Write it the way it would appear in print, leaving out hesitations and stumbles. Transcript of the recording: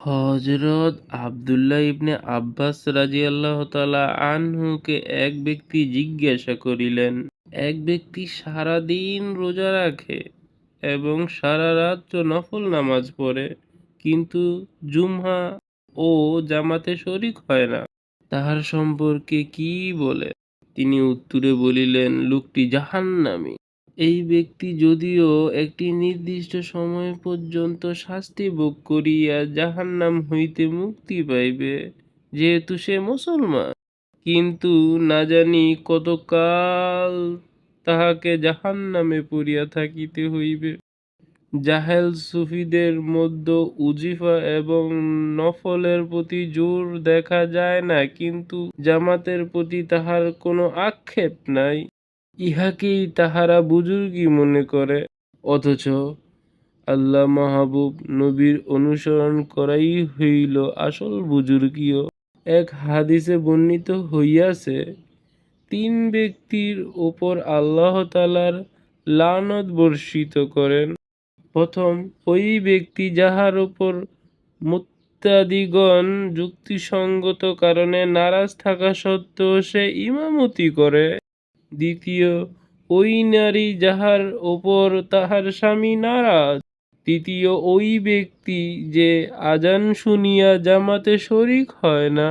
হযরত আব্দুল্লাহ ইবনে আব্বাস রাযিয়াল্লাহু তাআলা আনহুকে এক ব্যক্তি জিজ্ঞাসা করিলেন, এক ব্যক্তি সারা দিন রোজা রাখে এবং সারা রাত্র নফল নামাজ পড়ে, কিন্তু জুমআ ও জামাতে শরীক হয় না, তাহার সম্পর্কে কি বলে? তিনি উত্তরে বলিলেন, লোকটি জাহান্নামী। এই ব্যক্তি যদিও একটি নির্দিষ্ট সময় পর্যন্ত শাস্তি ভোগ করিয়া জাহান্নাম হইতে মুক্তি পাইবে, যেহেতু সে মুসলমান, কিন্তু না জানি কতকাল তাহাকে জাহান্নামে পড়িয়া থাকিতে হইবে। জাহেল সুফিদের মধ্যে উজিফা এবং নফলের প্রতি জোর দেখা যায় না, কিন্তু জামাতের প্রতি তাহার কোনো আক্ষেপ নাই। ইহাকেই তাহারা বুজুর্গি মনে করে, অথচ আল্লাহ মাহবুব নবীর অনুসরণ করাই হইল আসল বুজুর্গিও। এক হাদিসে বর্ণিত হইয়াছে, তিন ব্যক্তির উপর আল্লাহ তাআলার লানত বর্ষিত করেন। প্রথম, ওই ব্যক্তি যাহার উপর মুত্তাদিগণ যুক্তিসঙ্গত কারণে নারাজ থাকা সত্ত্বেও সে ইমামতি করে। দ্বিতীয়, ওই নারী যাহার উপর তাহার স্বামী নারাজ। তৃতীয়, ওই ব্যক্তি যে আযান শুনিয়া জামাতে শরীক হয় না।